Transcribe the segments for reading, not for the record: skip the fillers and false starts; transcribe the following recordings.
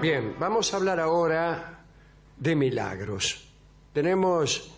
Bien, vamos a hablar ahora de milagros. Tenemos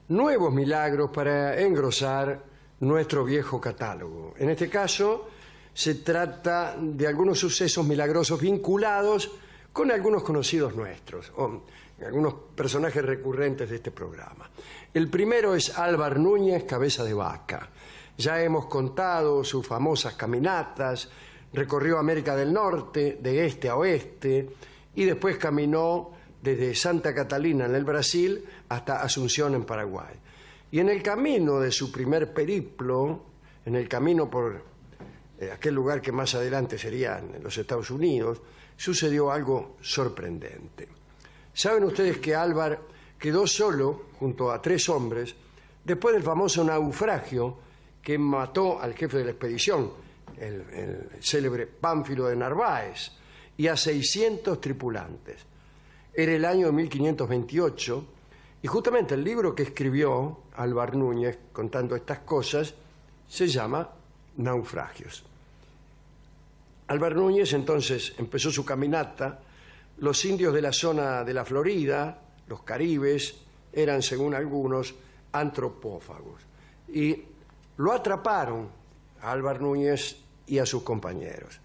nuevos milagros para engrosar nuestro viejo catálogo. En este caso, se trata de algunos sucesos milagrosos vinculados con algunos conocidos nuestros, o algunos personajes recurrentes de este programa. El primero es Álvar Núñez, cabeza de vaca. Ya hemos contado sus famosas caminatas, recorrió América del Norte, de este a oeste, y después caminó desde Santa Catalina en el Brasil hasta Asunción en Paraguay. Y en el camino de su primer periplo, en el camino por aquel lugar que más adelante serían los Estados Unidos, sucedió algo sorprendente. ¿Saben ustedes que Álvar quedó solo junto a 3 hombres después del famoso naufragio que mató al jefe de la expedición, el célebre Pánfilo de Narváez, y a 600 tripulantes? Era el año 1528 y justamente el libro que escribió Álvar Núñez contando estas cosas se llama Naufragios. Álvar Núñez entonces empezó su caminata. Los indios de la zona de la Florida, los caribes, eran según algunos antropófagos y lo atraparon a Álvar Núñez y a sus compañeros.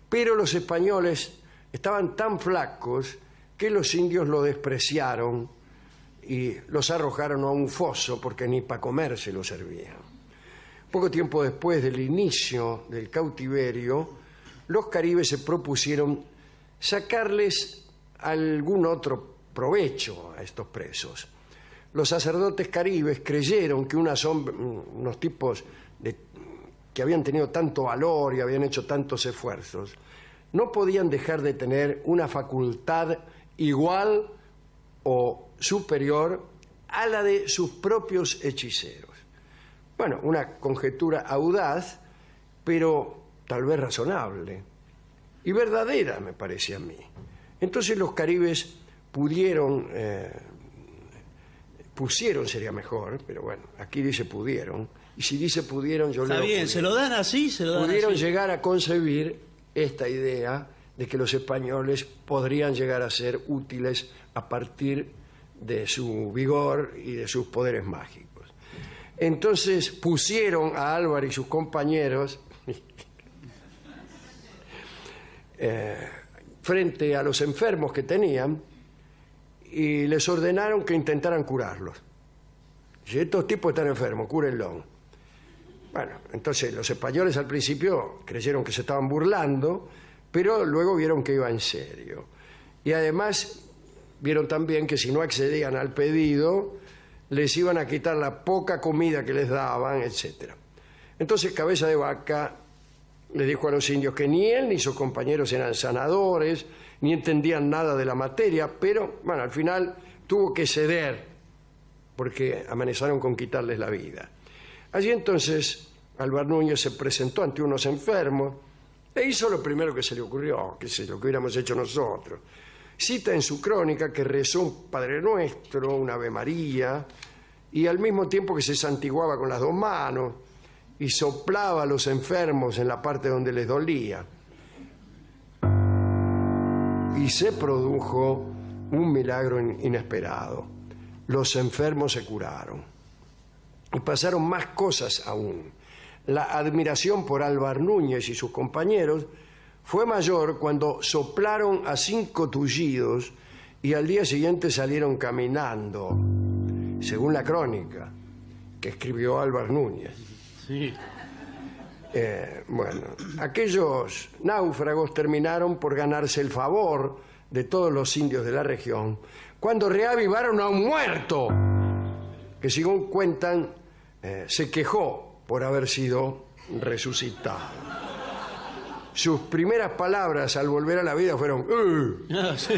Pero los españoles estaban tan flacos que los indios lo despreciaron y los arrojaron a un foso porque ni para comer se lo servían. Poco tiempo después del inicio del cautiverio, los caribes se propusieron sacarles algún otro provecho a estos presos. Los sacerdotes caribes creyeron que unos tipos que habían tenido tanto valor y habían hecho tantos esfuerzos no podían dejar de tener una facultad igual o superior a la de sus propios hechiceros. Bueno, una conjetura audaz, pero tal vez razonable y verdadera, me parece a mí. Entonces los caribes pusieron sería mejor, pero bueno, aquí dice pudieron, y si dice pudieron, yo leo está bien, pudieron. se lo dan así, Pudieron así. llegar a concebir esta idea de que los españoles podrían llegar a ser útiles a partir de su vigor y de sus poderes mágicos. Entonces pusieron a Álvar y sus compañeros frente a los enfermos que tenían y les ordenaron que intentaran curarlos. Si estos tipos están enfermos, cúrenlos. Bueno, entonces los españoles al principio creyeron que se estaban burlando, pero luego vieron que iba en serio. Y además vieron también que si no accedían al pedido, les iban a quitar la poca comida que les daban, etc. Entonces Cabeza de Vaca le dijo a los indios que ni él ni sus compañeros eran sanadores, ni entendían nada de la materia, pero bueno, al final tuvo que ceder, porque amenazaron con quitarles la vida. Allí entonces Álvar Núñez se presentó ante unos enfermos e hizo lo primero que se le ocurrió, que es lo que hubiéramos hecho nosotros. Cita en su crónica que rezó un Padre Nuestro, una Ave María, y al mismo tiempo que se santiguaba con las 2 manos y soplaba a los enfermos en la parte donde les dolía. Y se produjo un milagro inesperado. Los enfermos se curaron. Y pasaron más cosas aún. La admiración por Álvar Núñez y sus compañeros fue mayor cuando soplaron a 5 tullidos y al día siguiente salieron caminando, según la crónica que escribió Álvar Núñez. Sí. Bueno, aquellos náufragos terminaron por ganarse el favor de todos los indios de la región cuando reavivaron a un muerto que, según cuentan, se quejó por haber sido resucitado. Sus primeras palabras al volver a la vida fueron Ah, sí.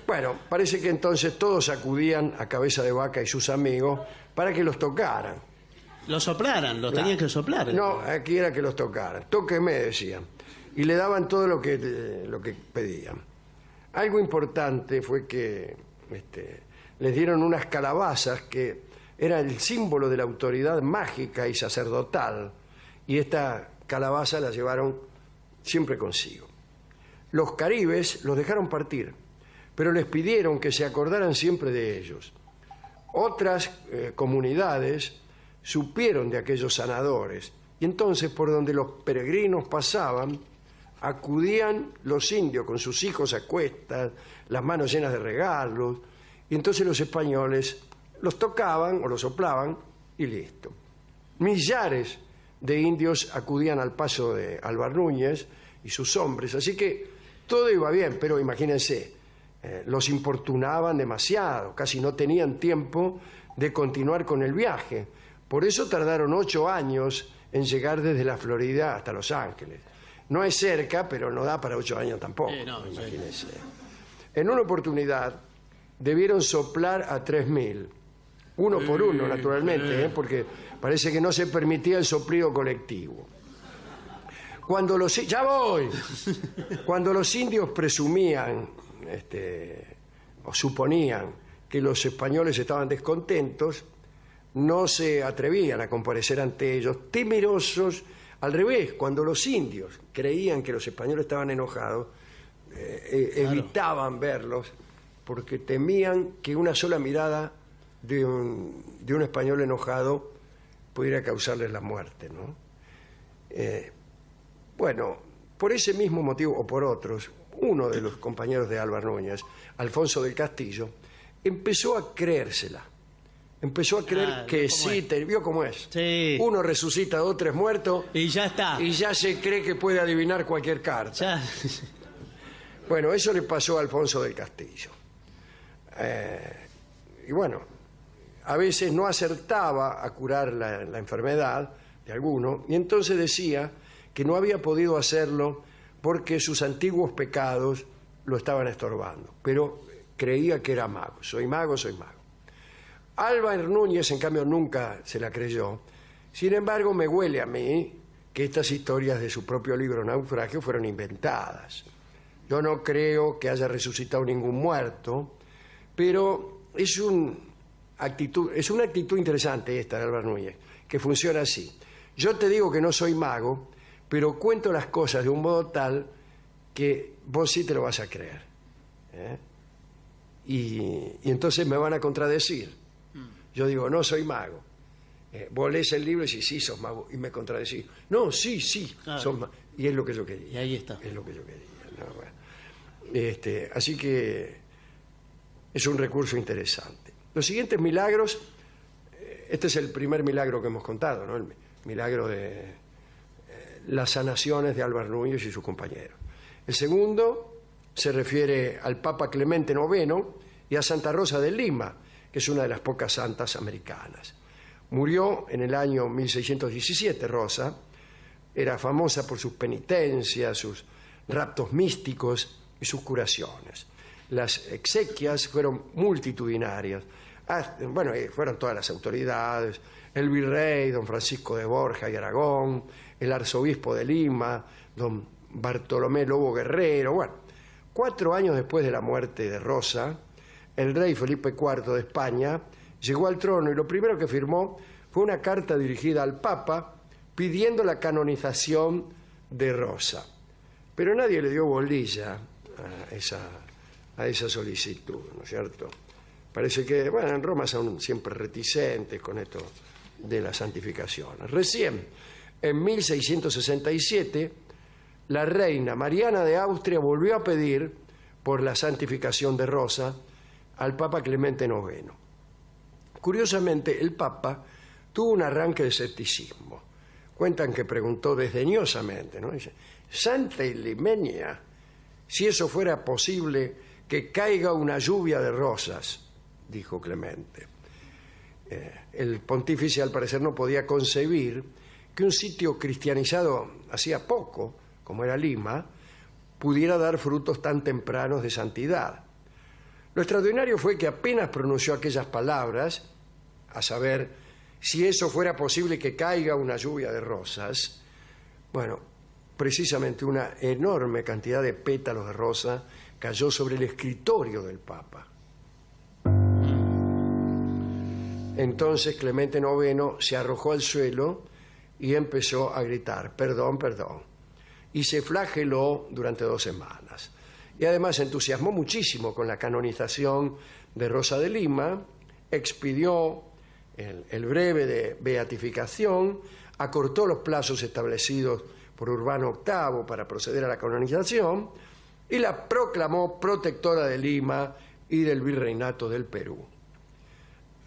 Bueno, parece que entonces todos acudían a Cabeza de Vaca y sus amigos para que los tocaran. Lo soplaran, lo tenían que soplar. No, aquí era que los tocaran. Tóqueme, decían. Y le daban todo lo que pedían. Algo importante fue que les dieron unas calabazas que era el símbolo de la autoridad mágica y sacerdotal. Y esta calabaza la llevaron siempre consigo. Los caribes los dejaron partir, pero les pidieron que se acordaran siempre de ellos. Otras comunidades supieron de aquellos sanadores, y entonces por donde los peregrinos pasaban, acudían los indios con sus hijos a cuestas, las manos llenas de regalos, y entonces los españoles los tocaban o los soplaban y listo. Millares de indios acudían al paso de Álvar Núñez y sus hombres, así que todo iba bien, pero imagínense, los importunaban demasiado, casi no tenían tiempo de continuar con el viaje. Por eso tardaron 8 años en llegar desde la Florida hasta Los Ángeles. No es cerca, pero no da para 8 años tampoco, imagínense. En una oportunidad debieron soplar a 3.000, uno por uno, naturalmente, porque parece que no se permitía el soplido colectivo. ¡Ya voy! Cuando los indios presumían o suponían que los españoles estaban descontentos, no se atrevían a comparecer ante ellos, temerosos. Al revés, cuando los indios creían que los españoles estaban enojados, evitaban verlos porque temían que una sola mirada de un español enojado pudiera causarles la muerte, ¿no? Bueno, por ese mismo motivo o por otros, uno de los compañeros de Álvar Núñez, Alfonso del Castillo, empezó a creérsela. Empezó a creer que sí, vio cómo es. Sí. Uno resucita a 2 o 3 muertos y ya está. Y ya se cree que puede adivinar cualquier carta. Ya. Bueno, eso le pasó a Alfonso del Castillo. Y bueno, a veces no acertaba a curar la enfermedad de alguno, y entonces decía que no había podido hacerlo porque sus antiguos pecados lo estaban estorbando. Pero creía que era mago. Soy mago, soy mago. Álvar Núñez, en cambio, nunca se la creyó. Sin embargo, me huele a mí que estas historias de su propio libro Naufragio fueron inventadas. Yo no creo que haya resucitado ningún muerto, pero es una actitud interesante esta de Álvar Núñez, que funciona así. Yo te digo que no soy mago, pero cuento las cosas de un modo tal que vos sí te lo vas a creer. Y entonces me van a contradecir. Yo digo, no soy mago. Vos lees el libro y decís, sí, sos mago. Y me contradecís. No, sí, claro. Sos mago. Y es lo que yo quería. Y ahí está. Es lo que yo quería. No, bueno. Así que es un recurso interesante. Los siguientes milagros, este es el primer milagro que hemos contado, ¿no? El milagro de las sanaciones de Álvar Núñez y sus compañeros. El segundo se refiere al Papa Clemente IX y a Santa Rosa de Lima, que es una de las pocas santas americanas. Murió en el año 1617, Rosa. Era famosa por sus penitencias, sus raptos místicos y sus curaciones. Las exequias fueron multitudinarias. Bueno, fueron todas las autoridades, el virrey, don Francisco de Borja y Aragón, el arzobispo de Lima, don Bartolomé Lobo Guerrero. Bueno, 4 años después de la muerte de Rosa, el rey Felipe IV de España llegó al trono y lo primero que firmó fue una carta dirigida al Papa pidiendo la canonización de Rosa. Pero nadie le dio bolilla a esa solicitud, ¿no es cierto? Parece que, bueno, en Roma son siempre reticentes con esto de la santificación. Recién, en 1667, la reina Mariana de Austria volvió a pedir por la santificación de Rosa al Papa Clemente IX. Curiosamente, el Papa tuvo un arranque de escepticismo. Cuentan que preguntó desdeñosamente, ¿no? Dice, Santa Ilimenia, si eso fuera posible, que caiga una lluvia de rosas, dijo Clemente. El pontífice, al parecer, no podía concebir que un sitio cristianizado hacía poco, como era Lima, pudiera dar frutos tan tempranos de santidad. Lo extraordinario fue que apenas pronunció aquellas palabras, a saber, si eso fuera posible que caiga una lluvia de rosas, bueno, precisamente una enorme cantidad de pétalos de rosa cayó sobre el escritorio del Papa. Entonces Clemente IX se arrojó al suelo y empezó a gritar, perdón, perdón. y se flageló durante 2 semanas. Y además se entusiasmó muchísimo con la canonización de Rosa de Lima, expidió el breve de beatificación, acortó los plazos establecidos por Urbano VIII para proceder a la canonización y la proclamó protectora de Lima y del virreinato del Perú.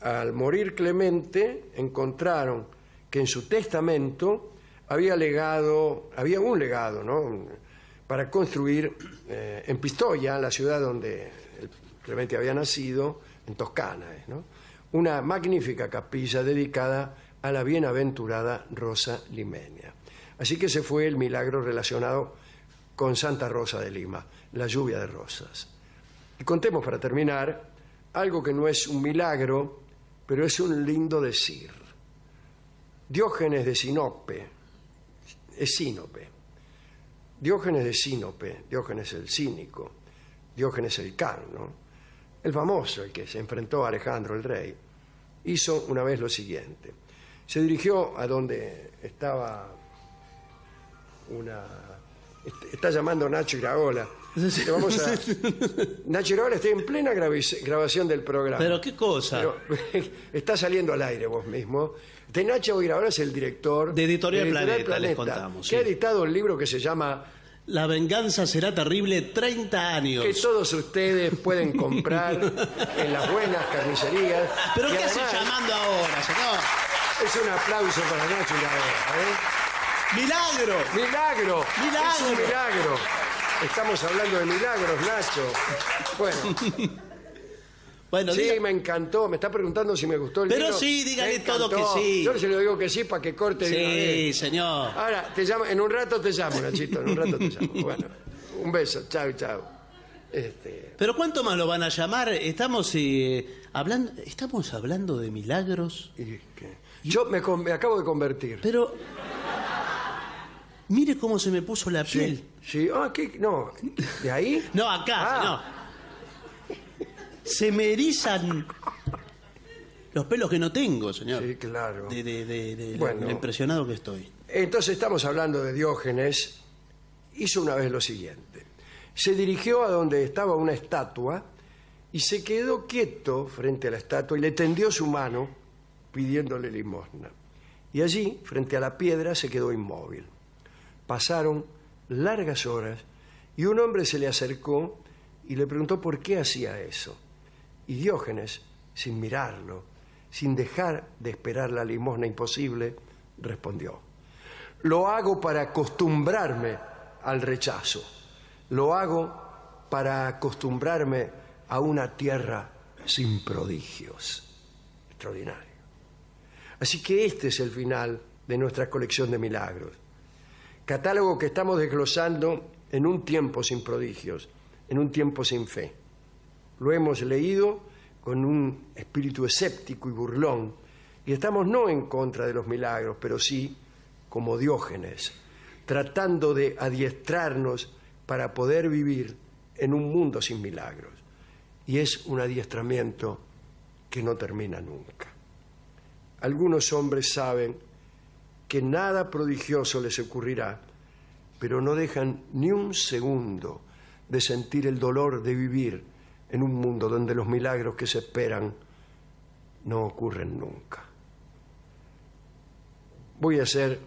Al morir Clemente, encontraron que en su testamento había un legado, ¿no?, para construir en Pistoia, la ciudad donde Clemente había nacido, en Toscana, ¿no?, una magnífica capilla dedicada a la bienaventurada Rosa Limenia. Así que ese fue el milagro relacionado con Santa Rosa de Lima, la lluvia de rosas. Y contemos para terminar algo que no es un milagro, pero es un lindo decir. Diógenes de Sinope, Diógenes de Sinope, Diógenes el cínico, Diógenes el cano, el famoso, el que se enfrentó a Alejandro el rey, hizo una vez lo siguiente. Se dirigió a donde estaba está llamando Nacho Iraola. Nacho Iraola está en plena grabación del programa. ¿Pero qué cosa? Pero, está saliendo al aire vos mismo. Nacho Iraola es el director de Editorial Planeta, les contamos. Que ha editado un libro que se llama La venganza será terrible, 30 años. Que todos ustedes pueden comprar en las buenas carnicerías. ¿Pero qué hace llamando ahora, señor? Es un aplauso para Nacho Iraola, ¡Milagro! ¡Milagro! ¡Milagro! Es un milagro. Estamos hablando de milagros, Nacho. Bueno, sí, me encantó. Me está preguntando si me gustó el libro. Pero sí, dígale todo que sí. Yo se lo digo que sí para que corte. Sí, señor. Ahora, en un rato te llamo, Nachito. En un rato te llamo. Bueno, un beso. Chao, chao. ¿Pero cuánto más lo van a llamar? Estamos hablando de milagros. Yo me acabo de convertir. Pero mire cómo se me puso la piel. Sí. ¿Qué? No. ¿De ahí? No, acá, señor. Se me erizan los pelos que no tengo, señor. Sí, claro. Lo impresionado que estoy. Entonces estamos hablando de Diógenes. Hizo una vez lo siguiente. Se dirigió a donde estaba una estatua y se quedó quieto frente a la estatua y le tendió su mano pidiéndole limosna. Y allí, frente a la piedra, se quedó inmóvil. Pasaron largas horas y un hombre se le acercó y le preguntó por qué hacía eso. Y Diógenes, sin mirarlo, sin dejar de esperar la limosna imposible, respondió: lo hago para acostumbrarme al rechazo. Lo hago para acostumbrarme a una tierra sin prodigios. Extraordinario. Así que este es el final de nuestra colección de milagros. Catálogo que estamos desglosando en un tiempo sin prodigios, en un tiempo sin fe. Lo hemos leído con un espíritu escéptico y burlón, y estamos no en contra de los milagros, pero sí, como Diógenes, tratando de adiestrarnos para poder vivir en un mundo sin milagros. Y es un adiestramiento que no termina nunca. Algunos hombres saben que nada prodigioso les ocurrirá, pero no dejan ni un segundo de sentir el dolor de vivir en un mundo donde los milagros que se esperan no ocurren nunca. Voy a hacer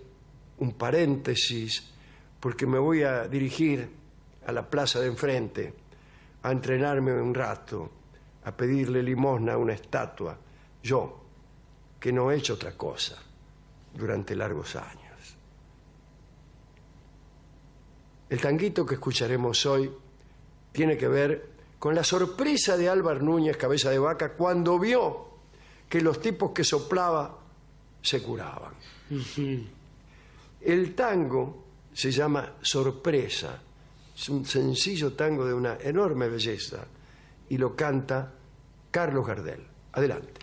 un paréntesis porque me voy a dirigir a la plaza de enfrente a entrenarme un rato, a pedirle limosna a una estatua, yo, que no he hecho otra cosa durante largos años. El tanguito que escucharemos hoy tiene que ver con la sorpresa de Álvar Núñez, cabeza de vaca, cuando vio que los tipos que soplaba se curaban. El tango se llama Sorpresa. Es un sencillo tango de una enorme belleza y lo canta Carlos Gardel. Adelante.